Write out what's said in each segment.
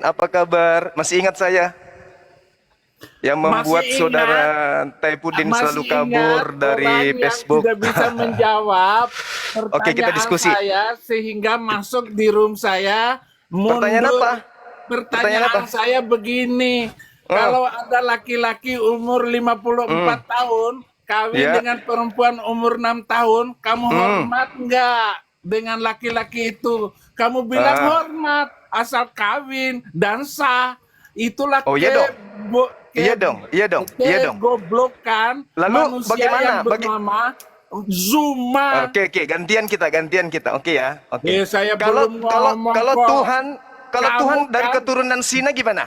Apa kabar? Masih ingat saya? Yang membuat Masih saudara ingat, Taipudin masih selalu ingat kabur orang dari yang Facebook. tidak bisa menjawab Oke, kita pertanyaan diskusi. saya sehingga masuk di room saya Pertanyaan apa? mundur. Pertanyaan apa? Pertanyaan saya begini, kalau ada laki-laki umur 54 tahun kawin Ya. dengan perempuan umur 6 tahun, kamu hormat nggak dengan laki-laki itu? Kamu bilang hormat asal kawin dan sah. Itulah Oh, iya dong. Iya dong, iya dong, iya dong. Goblokan Lalu manusia bagaimana? yang bernama Zuma. Oke, gantian kita. Oke ya. Oke. Saya Kalau belum kalau ngomong kalau kok. Tuhan kalau Kamu Tuhan dari kan- keturunan Sina gimana?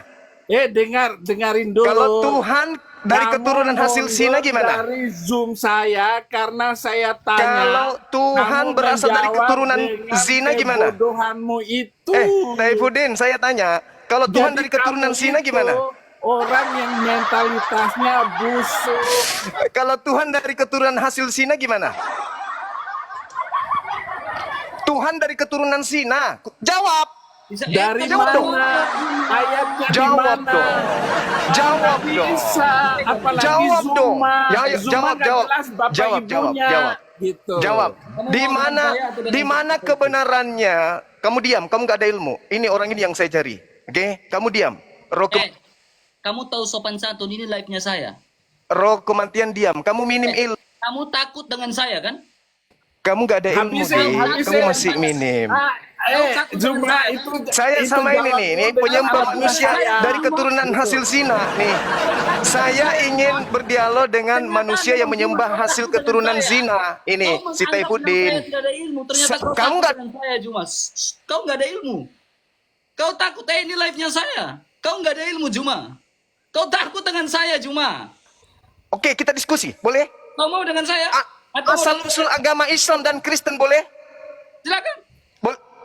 dengarin dulu. Kalau Tuhan dari Kamu keturunan hasil Sina mundur gimana? dari Zoom saya karena saya tanya. Kalau Tuhan kamu berasal dari menjawab keturunan dengan zina gimana? kebodohanmu itu. Taifudin, saya tanya, kalau Tuhan Jadi dari keturunan kamu Sina itu gimana? Orang yang mentalitasnya busuk. Kalau Tuhan dari keturunan hasil Sina gimana? Tuhan dari keturunan Sina. Jawab. Dari Jawab dong. mana? Ayatnya di Jawab mana? dong. Jawab dong. Bisa, apalagi Jawab dong. Zuma. Ya, ayo, Zuma jawab, nggak jawab. jelas bapak Jawab, ibunya. jawab. Gitu. Jawab. Kamu Di mau dengan mana saya atau dengan di mana kita? kebenarannya? Kamu diam, kamu gak ada ilmu. Ini orang ini yang saya cari. Oke? Kamu diam. Kamu tahu sopan santun ini live-nya saya. Roh kematian diam. Kamu minim ilmu. Kamu takut dengan saya kan? Kamu gak ada ilmu, Habisin, Dik. Kamu habisin. masih minim. Zuma itu Saya itu sama ini jawab nih, ini dulu dengan penyembah alat manusia saya. dari keturunan hasil Sina nih. Saya ingin berdialog dengan manusia yang menyembah hasil keturunan zina. Ini si Taifudin. Tidak ada ilmu. Ternyata kau Kamu takut nggak- dengan saya, Jumas. Kau nggak ada ilmu. Kau takut ini live-nya saya. Kau nggak ada ilmu, Juma. Kau takut dengan saya, Juma. Oke, kita diskusi, boleh? Kau mau dengan saya? Atau mau Asal dengan- usul agama Islam dan Kristen boleh? Silakan.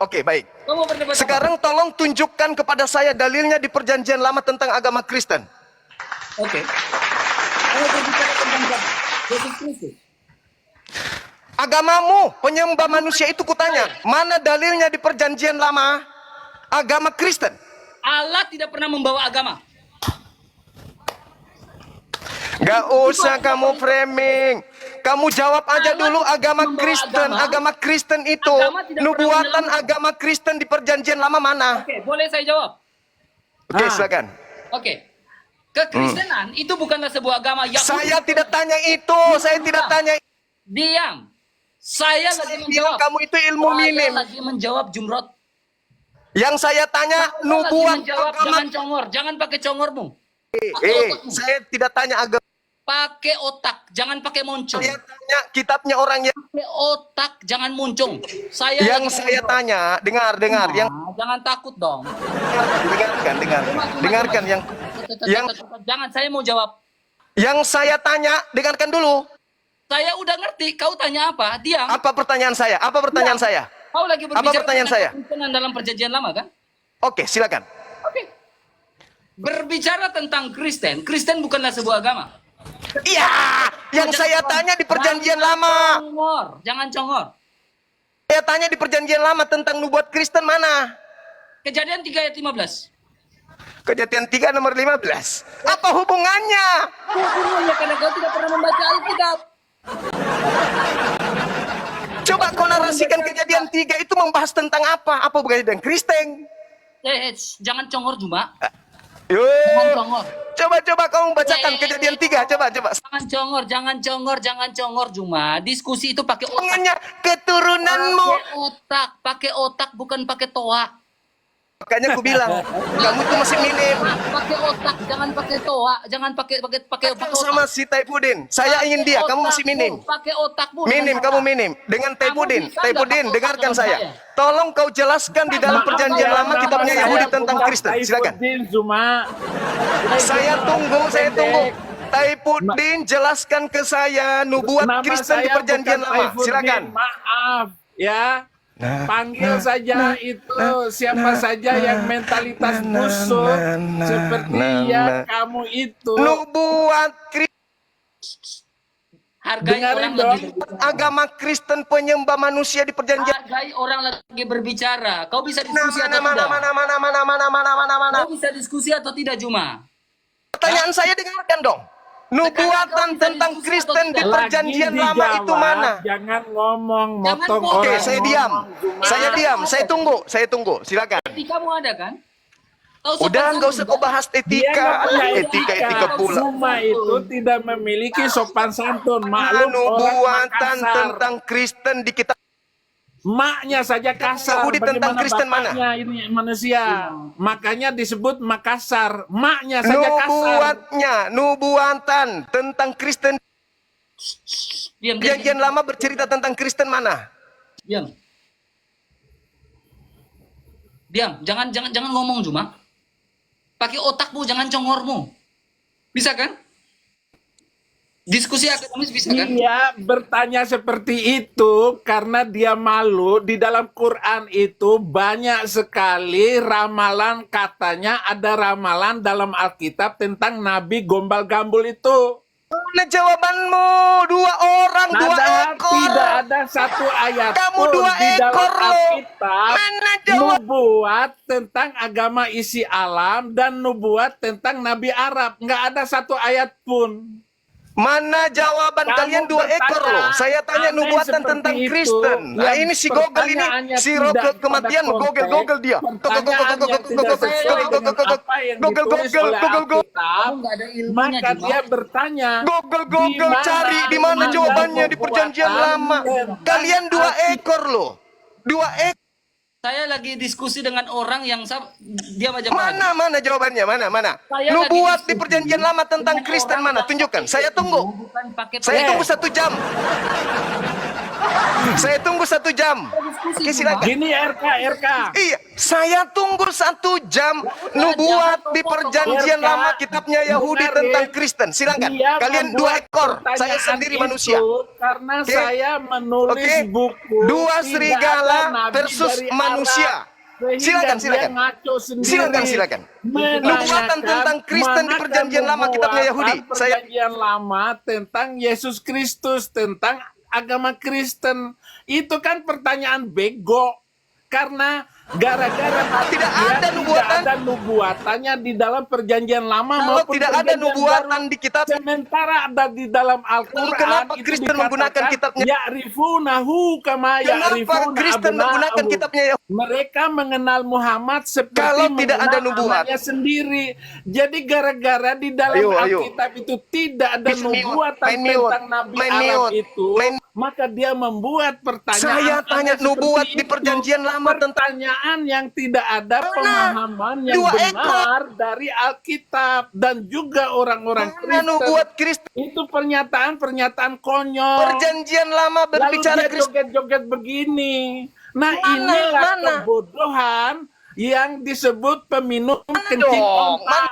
Oke, baik. Kau mau berdebat? Sekarang tolong tunjukkan kepada saya dalilnya di Perjanjian Lama tentang agama Kristen. Oke. Kau berbicara tentang Yesus Kristus. Agamamu, penyembah manusia itu kutanya, mana dalilnya di Perjanjian Lama agama Kristen? Allah tidak pernah membawa agama. Gak usah kamu framing. Kamu jawab aja dulu agama Kristen. Agama Kristen itu, Agama tidak nubuatan pernah agama Kristen di Perjanjian Lama mana? Oke, boleh saya jawab? Oke, silakan. Oke. Kekristenan itu bukanlah sebuah agama yang Saya tidak tanya itu. Saya tidak tanya. diam. Saya lagi Bilang menjawab. kamu itu ilmu Saya minim. lagi menjawab Jumrot. Yang saya tanya Saya lagi nubuat menjawab, agama. jangan congor, jangan pakai congormu. Saya tidak tanya agama. Pakai otak, jangan pakai moncong. Saya tanya kitabnya orang yang Pakai otak, jangan muncung. Saya yang lagi saya menjawab. tanya. Dengar, yang Jangan takut dong. dengarkan yang Jangan, saya mau jawab. saya tanya. Dengarkan dulu. Saya udah ngerti, kau tanya apa? Diam. Apa pertanyaan saya? Apa pertanyaan saya? Kau lagi berbicara Apa pertanyaan tentang saya? kekristenan dalam perjanjian lama kan? Oke, silakan. Oke. Berbicara tentang Kristen, Kristen bukanlah sebuah agama. Iya, yang saya tanya di Perjanjian Lama. Jangan congor. Saya tanya di Perjanjian Lama tentang nubuat Kristen mana? Kejadian 3 ayat 15. Kejadian 3 nomor 15. Apa hubungannya? Hubungannya karena kau tidak pernah membaca Alkitab. Coba kau narasikan Kejadian 3 itu membahas tentang apa? Apa hubungannya dengan Kristen? Jangan congor Juma. Yo. Jangan congor. Coba kamu bacakan Kejadian 3. Coba. Jangan congor Juma. Diskusi itu pakai otak. Hubungannya keturunanmu. Pakai otak bukan pakai toa. Makanya aku bilang, kamu tuh masih minim. Pakai otak, jangan pakai toa, jangan pakai Sama si Taifudin. Saya ingin dia, kamu masih minim. Pakai otakmu. Minim, kamu minim. Dengan Taifudin. Taifudin, dengarkan saya. Tolong kau jelaskan di dalam Perjanjian Lama kitabnya Yahudi tentang Kristen. Silakan. Zuma. Saya tunggu. Taifudin, jelaskan ke saya nubuat Nama Kristen di saya Perjanjian bukan Lama. Saifuddin, Silakan. Maaf, ya. Panggil saja itu siapa saja yang mentalitas busuk seperti yang kamu itu. Nubuat Hargai Dengarin orang dong. lagi berbicara. agama Kristen penyembah manusia di Perjanjian. Hargai orang lagi berbicara. Kau bisa diskusi atau Mana? tidak? Kau bisa diskusi atau tidak, Juma? Pertanyaan saya dengarkan dong. Nubuatan tentang Kristen di perjanjian lama itu mana? Jangan ngomong, Jangan motong potong. Oke, orang. saya diam. ngomong. Saya diam, saya tunggu. Silakan. Etikamu ada kan? Kau Udah sopan nggak usah santun, kau bahas Dia nggak etika, punya etika pula. Zuma itu tidak memiliki sopan santun. Maklum orang Nubuatan Makassar. tentang Kristen di kitab Maknya saja kasar. Yahudi tentang Bagaimana Kristen mana? bapaknya ini manusia. Makanya disebut Makassar. Maknya saja kasar. nubuatan tentang Kristen Diam, diam, perjanjian lama bercerita tentang Kristen mana? diam. Diam, jangan ngomong, Juma. Pakai otakmu, jangan congormu. Bisa kan? Diskusi akademis bisa kan? Dia bertanya seperti itu karena dia malu. Di dalam Quran itu banyak sekali ramalan, katanya ada ramalan dalam Alkitab tentang Nabi gombal-gambul itu. Mana jawabanmu? Dua orang, dua ekor. Tidak ada satu ayat Kamu pun dua di dalam ekor lo. Alkitab Mana jawab? nubuat tentang agama isi alam dan nubuat tentang Nabi Arab. Nggak ada satu ayat pun. Mana jawaban Kamu kalian dua bertanya ekor loh? Saya tanya aneh nubuatan seperti tentang itu, Kristen. Nah yang ini si Google ini, pertanyaannya si tidak Google pada kematian, konteks, Google dia. pertanyaan yang tidak sesuai dengan apa yang ditulis oleh Alkitab, Kamu nggak ada ilmunya, maka Juma. dia bertanya, Google cari di mana ada jawabannya di perjanjian lama. nubuatan Kalian dua ekor loh. Dua ekor. Saya lagi diskusi dengan orang yang dia aja Pak. Mana jawabannya? Mana? Saya Nubuat lagi di perjanjian lama tentang dengan Kristen orang mana? yang Tunjukkan. pakai Saya tunggu. bukan pakai Saya tunggu 1 jam. Saya tunggu 1 jam. Oke, silakan. gini RK. Iya, saya tunggu 1 jam. Nubuat di perjanjian lama kitabnya Yahudi tentang Kristen. Silakan. Dia Kalian membuat 2 ekor. pertanyaan Saya sendiri itu manusia. Karena Oke. saya menulis Oke. buku 2 tidak serigala ada nabi versus dari manusia. Arab. Sehingga Silakan, dia silakan. ngaco sendiri. Silakan. Menanyakan Nubuatan tentang Kristen di manakah perjanjian lama kitabnya Yahudi. nubuatan perjanjian lama tentang Yesus Kristus, tentang agama Kristen. Itu kan pertanyaan bego. Karena gara-gara Tidak dia ada nubuatan. tidak ada nubuatannya di dalam perjanjian lama Kalau maupun tidak ada perjanjian nubuatan baru. di kitab, Sementara ada di dalam Al-Quran kenapa itu Kristen menggunakan dikatakan, kitabnya? Ya'rifunahu kama kenapa ya'rifuna Kristen menggunakan abna'ahum. kitabnya Yahudi? Mereka mengenal Muhammad seperti Kalau tidak ada mengenal nubuat. anaknya sendiri. Jadi gara-gara di dalam Ayo. Alkitab itu tidak ada Please mute. nubuatan Main mute. tentang Nabi Main Arab mute. itu, Main- maka dia membuat pertanyaan. Saya tanya aneh seperti nubuat di itu. perjanjian lama tentang Pertanyaan yang tidak ada Mana? pemahaman yang 2 benar dari Alkitab dan juga orang-orang mana Kristen. nubuat Kristen? Itu pernyataan-pernyataan konyol. Perjanjian lama Lalu berbicara dia Kristen. joget-joget begini. Nah, Mana? inilah Mana? kebodohan yang disebut peminum kencing dong? otak.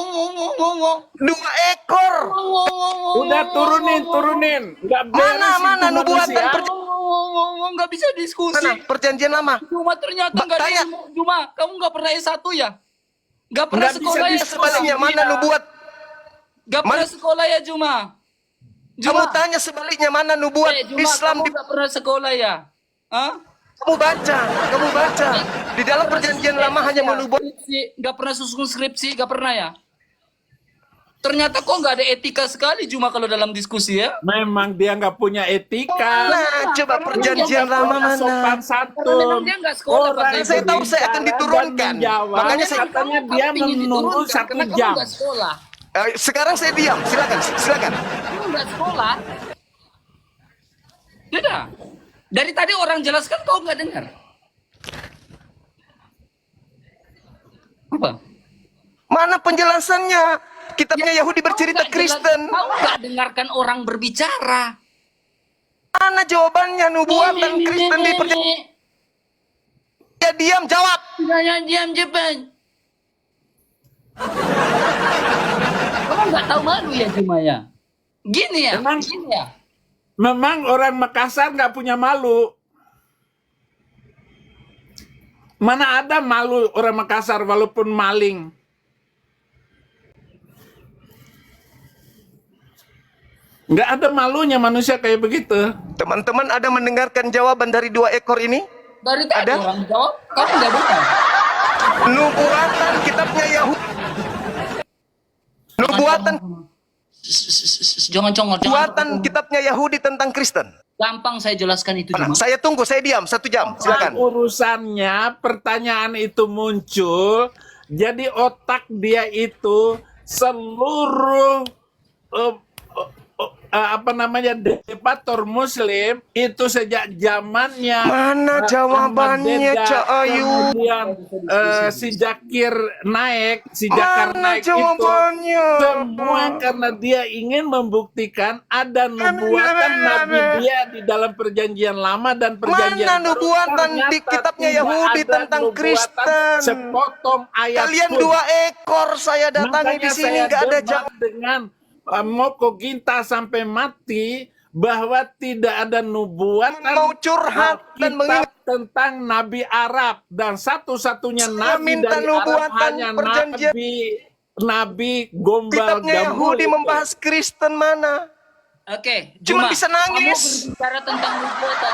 Ngomong. 2 ekor. Udah turunin. Nggak beres Mana itu nubuatan manusia. Ngomong, nggak bisa diskusi. Mana perjanjian lama? Juma ternyata nggak ada Tanya. ilmu. Juma, kamu nggak pernah S1 ya? Nggak pernah Nggak bisa sekolah ya? diskusi. Sebaliknya mana nubuat? Nggak pernah sekolah ya, Juma? Kamu tanya sebaliknya mana nubuat Juma, Islam kamu di nggak pernah sekolah ya? Hah? kamu baca. Di dalam perjanjian lama hanya menubuat. Skripsi, nggak pernah susun skripsi, nggak pernah ya? Ternyata kok nggak ada etika sekali Juma kalau dalam diskusi ya? Memang dia nggak punya etika. Nah, coba perjanjian lama Sopan mana? Karena memang santun. dia nggak sekolah, Pak Orang Saiful. Saya tahu saya akan berbicara diturunkan. dan menjawab. Makanya saya- katanya Kamu dia ingin menunggu diturunkan 1 karena jam. Kamu nggak sekolah. Sekarang saya diam. Silakan. Kamu nggak sekolah. Tidak. Dari tadi orang jelaskan kau nggak dengar. Apa? Mana penjelasannya? Kitabnya Yahudi bercerita Kau nggak jelas- Kristen. Kau nggak dengarkan orang berbicara. Mana jawabannya nubuatan Kristen di perjanjian? Ya diam, jawab. Saya diam cepat. Kamu nggak tahu malu ya Juma ya? Gini ya? Emang- Gini ya? Memang orang Makassar nggak punya malu. Mana ada malu orang Makassar walaupun maling. Nggak ada malunya manusia kayak begitu. Teman-teman ada mendengarkan jawaban dari 2 ekor ini? Dari tadi Ada? orang jawab, kamu nggak dengar. Nubuatan kitabnya Yahudi. Nubuatan Jangan congor, nubuatan kitabnya Yahudi tentang Kristen. Gampang saya jelaskan itu Mana? cuma. Saya tunggu, saya diam 1 jam. Silakan. Urusannya pertanyaan itu muncul, jadi otak dia itu seluruh apa namanya debator Muslim itu sejak zamannya Mana jawabannya, Ahmad Deedat, Cak Ayu? kemudian si Zakir naik, si Jakar Mana naik itu jawabannya? semua karena dia ingin membuktikan ada nubuatan Nabi dia di dalam perjanjian lama dan perjanjian Mana baru. nubuatan di Ternyata kitabnya tidak Yahudi ada tentang nubuatan Kristen? sepotong ayat Kalian pun. 2 ekor saya datangi Makanya di sini saya nggak ada debat jawab. dengan Moko Ginta sampai mati bahwa tidak ada nubuatan Mau curhat dan kitab mengingat. tentang Nabi Arab, dan satu-satunya Saya Nabi minta dari Arab nubuatan hanya perjanjian. Nabi Gombal Kitabnya Gamul Yahudi itu. membahas Kristen mana? Oke, Cuma Juma, bisa nangis. Kamu berbicara tentang nubuatan.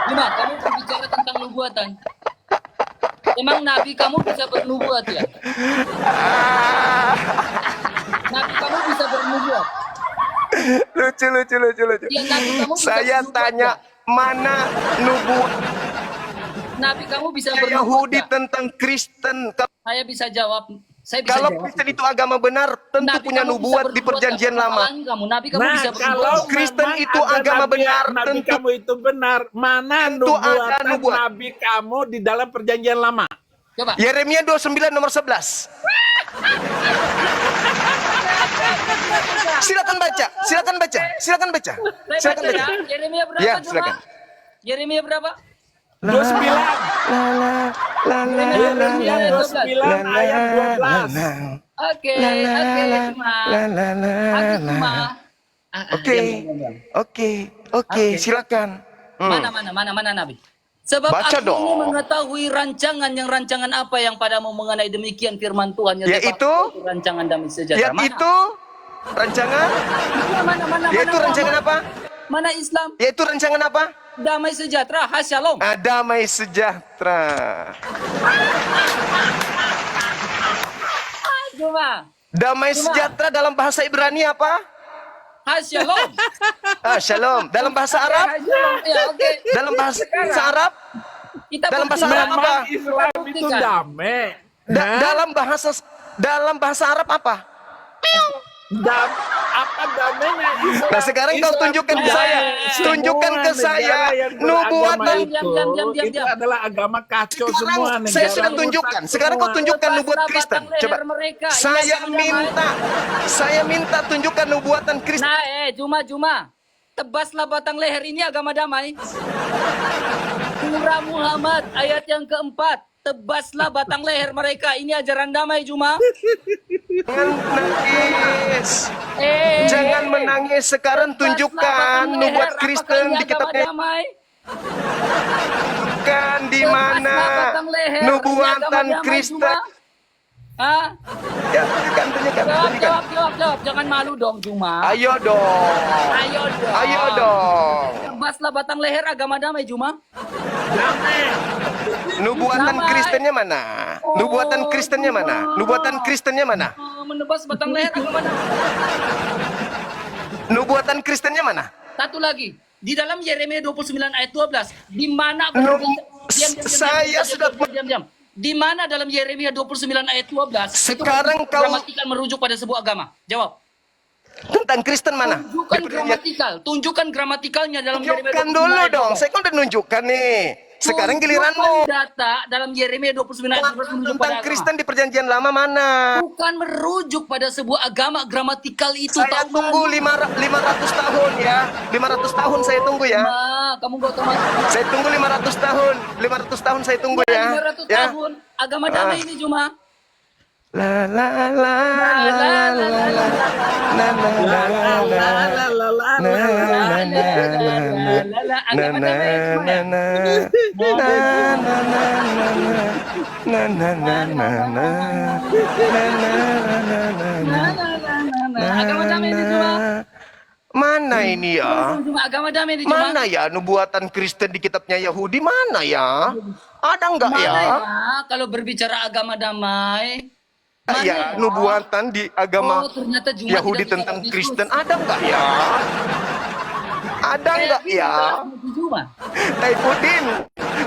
Juma, kamu berbicara tentang nubuatan. Emang Nabi kamu bisa bernubuat ya? Nabi kamu bisa bernubuat. Lucu. Ya, Nabi kamu bisa Saya bernubuat tanya, ya? mana nubuat Nabi kamu bisa bernubuat Yahudi ya? tentang Kristen? Saya bisa jawab. Saya bisa Kalau jawab. Kristen itu agama benar, tentu Nabi punya kamu bisa nubuat di bernubuat, perjanjian apa lama. kesalahan kamu? Nabi kamu Nah, bisa kalau bernubuat. Kristen memang itu ada agama benar, Nabi tentu- kamu itu benar, mana Tentu ada nubuatan nubuat. Nabi kamu di dalam perjanjian lama? Coba. Yeremia 29 nomor 11. Silakan baca. Saya baca ya. Yeremia berapa? Ya, Juma? silakan. Yeremia berapa? 29. Yeremia 29 ayat 12. Oke, Juma. Aku Juma. Oke. Diam. Oke, silakan. Mana Nabi? Sebab Baca aku dong. ini mengetahui rancangan apa yang padamu mengenai demikian firman Tuhan. Yaitu? Rancangan damai sejahtera. Yaitu rancangan, Mana? yaitu rancangan apa? Mana Islam? Yaitu rancangan apa? Damai sejahtera, Shalom. Damai sejahtera. Cuma, Damai sejahtera dalam bahasa Ibrani apa? Shalom. Shalom. Dalam bahasa Arab? Shalom. Ya, oke. Dalam bahasa Arab? Kita Dalam bahasa buktikan. Arab apa? Memang Islam itu damai. Hah? Dalam bahasa Arab apa? Apa damainya Islam? Nah, sekarang kau tunjukkan ke saya. Tunjukkan ke saya nubuatan. Diam. Itu adalah agama kacau semua Sekarang saya negara. sudah tunjukkan. Sekarang kau tunjukkan nubuatan Kristen. Coba. Saya minta tunjukkan nubuatan Kristen. Nah, Juma. Tebaslah batang leher, ini agama damai. Surah Muhammad ayat yang keempat. Tebaslah batang leher mereka. Ini ajaran damai, Juma. Jangan menangis. Eh, Jangan menangis. Sekarang tunjukkan nubuat Kristen di kitabnya. damai. Tunjukkan di mana nubuatan Kristen. Hah? Ya, tunjukkan. Jawab. Jangan malu dong, Juma. Ayo dong. Ayo dong. Tebaslah batang leher, agama damai, Juma. Nubuatan Damai. Kristennya mana? Nubuatan Kristennya mana? Nubuatan Kristennya mana? Menebas batang leher, agama damai. Nubuatan Kristennya mana? Satu lagi. Di dalam Yeremia 29 ayat 12. Di mana Saya sudah diam. Di mana dalam Yeremia 29 ayat 12 Sekarang itu kau- gramatikal merujuk pada sebuah agama? Jawab. tentang Kristen mana? Tunjukkan gramatikalnya dalam Yeremia 29 Tunjukkan dulu ayat dong. 12. Saya kan udah nunjukkan nih. Sekarang giliranmu. Tunjukkan data dalam Yeremia 29 ayat 12 merujuk pada Tentang agama. Kristen di perjanjian lama mana? Bukan merujuk pada sebuah agama, gramatikal itu. Saya tahu tunggu mana? 500 tahun ya. 500 tahun saya tunggu ya. Kamu gak otomatis. Saya tunggu 500 tahun. 500 tahun saya tunggu ya. 500 Ya. tahun. Agama damai ini cuma. La la la la la la la. Na na na na na. Agama damai cuma ya. Agama damai ini cuma. Mana Mana ini ya? Juma agama damai di Juma. Mana ya nubuatan Kristen di kitabnya Yahudi? Mana ya? Ada enggak Mana ya? ya? Kalau berbicara agama damai. Mana Ya, nubuatan di agama Oh, ternyata Juma Yahudi tidak bisa tentang berdiskusi. Kristen ada enggak ya? Ada enggak ya? Juma. Taifudin,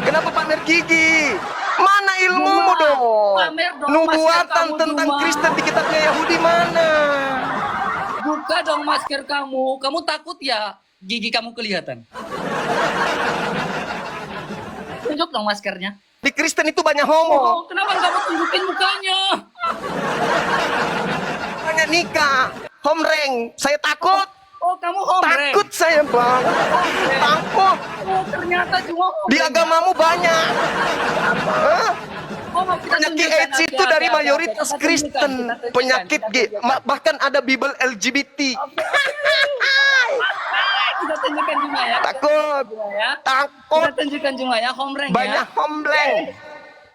kenapa pamer gigi? Mana ilmumu Juma, dong? pamer dong, Nubuatan masker kamu, tentang Juma. Kristen di kitabnya Yahudi mana? Buka dong masker kamu. Kamu takut ya gigi kamu kelihatan? Tunjuk dong maskernya. Di Kristen itu banyak homo, Oh, kenapa kamu tunjukin mukanya? banyak nikah, homreng. Saya takut. Oh, kamu hombre. Takut saya, Bang. Takut. Oh, ternyata cuma hombre. Di agamamu banyak. Hah? Oh, mau kita Penyakit tunjukkan, AIDS oke, itu oke, dari oke, mayoritas kita tunjukkan, Kristen. kita tunjukkan, Penyakit kita G. tunjukkan. Bahkan ada Bible LGBT. Kita tunjukkan cuma ya. Takut. Cuma ya. Takut. Kita tunjukkan cuma ya homreng Banyak ya. homleng.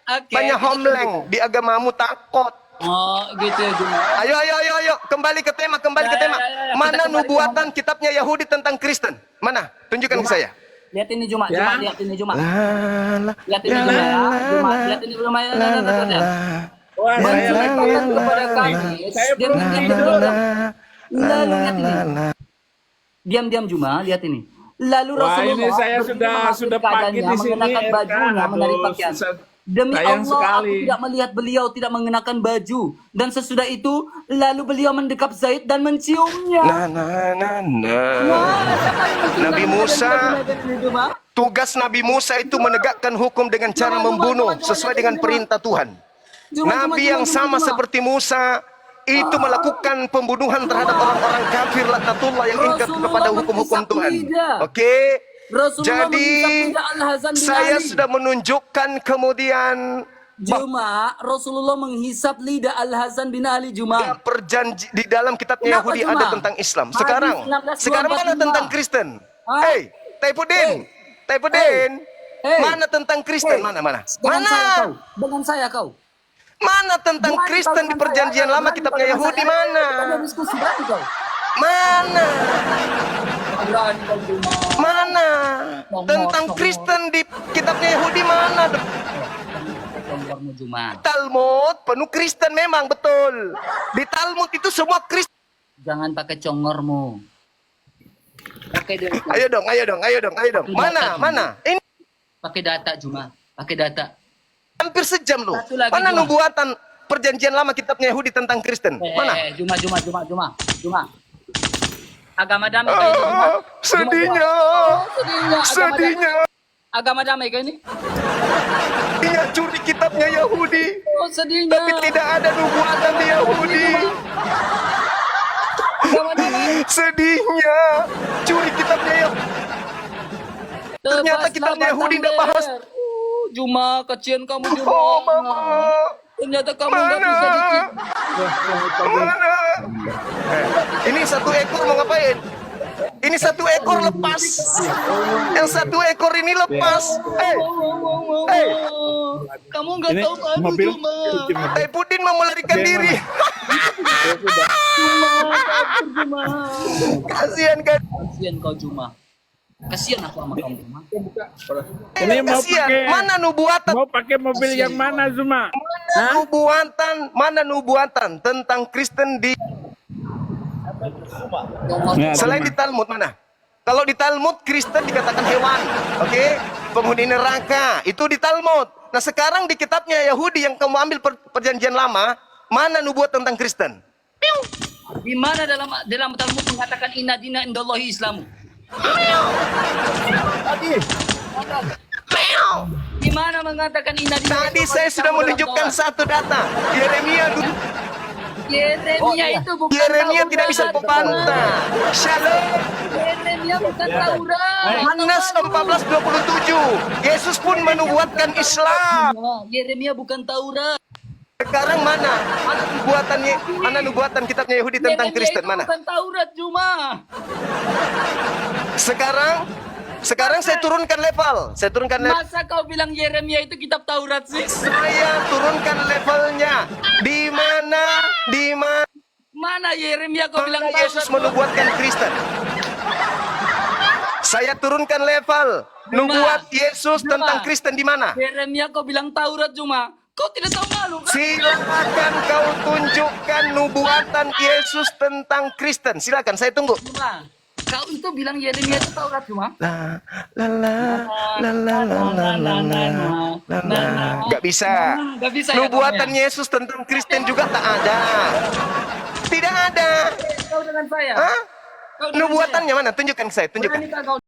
Oke. Banyak kita homleng. Di agamamu takut. Oh, gitu ya Juma. Ayo. Kembali ke tema, kembali ke Ya, tema. ya, ya, ya. Mana Kita kembali ke nubuatan kitabnya Yahudi tentang Kristen? Mana? Tunjukkan ke saya. Lihat ini Juma, Ya. Juma, lihat ini Juma. La, Lihat ini Juma ya. Juma, lihat ini Juma ya. la, la, Lihat. la. Wah, saya Menceritakan lagi. kepada kami. Saya belum Diam. Lalu lihat ini. La. Diam Juma, lihat ini. Lalu Wah, Rasulullah ini saya berdiri sudah mengakhiri pagi di keadaannya, sini, mengenakan RK. bajunya, menarik Aduh, pakaian. susah. Demi Sayang Allah, sekali. aku tidak melihat beliau tidak mengenakan baju. Dan sesudah itu, lalu beliau mendekap Zaid dan menciumnya. Na. Wah, siapa yang mencium Nabi dan Musa. gunakan ini, Juma? Tugas Nabi Musa itu menegakkan hukum dengan cara membunuh sesuai dengan perintah Tuhan. Nabi yang sama seperti Musa itu melakukan pembunuhan terhadap orang-orang kafir laknatullah yang ingkar kepada hukum-hukum Tuhan. Oke. Rasulullah Jadi menghisap lidah Al-Hasan bin saya Ali. sudah menunjukkan kemudian Juma, Rasulullah menghisap lidah Al-Hasan bin Ali Juma. perjanji di dalam kitabnya Kenapa Yahudi cuma? ada tentang Islam. Hadis Sekarang 1625. mana tentang Kristen? Hah? Hei, Taifudin. Taifudin. Hey. Mana tentang Kristen? Hey. Mana? Dengan saya kau. Mana tentang Berani Kristen kau di dengan perjanjian saya, lama berani kitabnya kau dengan Yahudi saya. mana? Kita diskusi berani kau. Mana? Berani kau Juma. Mana? Tentang Tongol. Kristen di kitabnya Yahudi mana? Tongkormu Juma. Talmud penuh Kristen memang betul. Di Talmud itu semua Kristen. Jangan pakai congormu. Pakai data. Ayo dong. Mana? Ini Pakai data Juma. Pakai data. hampir sejam loh. Satu lagi, Mana Juma. nubuatan perjanjian lama kitabnya Yahudi tentang Kristen? Mana? Juma. Agama damai kau ini, Juma. Sedihnya. Sedihnya. Agama damai kau ini. Dia curi kitabnya Yahudi. Oh, sedihnya. Tapi tidak ada nubuatan di Yahudi. Agama damai. Sedihnya. Curi kitabnya Yahudi. Ternyata kitabnya Yahudi tidak bahas. Juma, kecian kamu Juma. Oh, Mama. Ternyata kamu nggak bisa dikit. Mana? Ini satu ekor mau ngapain? Ini satu ekor lepas. Yang satu ekor ini lepas. Hey. Kamu nggak Ini tahu malu mobil. Juma. Taifudin mau melarikan diri. Juma. Kasihan kan? Kasian kau Juma. Kasian aku sama kamu Juma. Ini mau Kasihan. pakai Mana nubuatan? mau pakai mobil yang mana, Zuma? Mana nubuatan tentang Kristen di Ya, selain Zuma. di Talmud mana? Kalau di Talmud Kristen dikatakan hewan, oke? Penghuni neraka itu di Talmud. Nah sekarang di kitabnya Yahudi yang kamu ambil perjanjian lama, mana nubuat tentang Kristen? Di mana dalam Talmud mengatakan inna dina indallahi Islamu? Di mana mengatakan inna dina Tadi indallahi saya sudah Islamu dalam menunjukkan Taurat? satu data. Yeremia Yeremia itu bukan Yeremia Taurat, tidak bisa Juma. membantah. Shalom. Yeremia bukan Taurat. Yohanes 14:27. Yesus pun menubuatkan Islam. Yeremia bukan Taurat. Sekarang mana? Mana nubuatan kitabnya Yahudi tentang Yeremia Kristen itu mana? bukan Taurat Juma. Sekarang saya turunkan level. Masa kau bilang Yeremia itu kitab Taurat sih? Saya turunkan levelnya. Di mana Mana Yeremia kau bilang Yesus Taurat? menubuatkan Kristen? Saya turunkan level. Nubuat Yesus Juma. tentang Kristen di mana? Yeremia kau bilang Taurat cuma. Kau tidak tahu malu kan? Silakan kau tunjukkan nubuatan Yesus tentang Kristen. Silakan, saya tunggu. Cuma. Kau itu bilang Yeremia itu Taurat cuma. La la la la la la la la la la. Gak bisa. Gak bisa ya, Nubuatan kamu ya? Yesus tentang Kristen juga tak ada. Tidak ada. Kau dengan saya. Hah? Kau dengan Nubuatannya mana? Tunjukkan saya, tunjukkan. Beranikah kau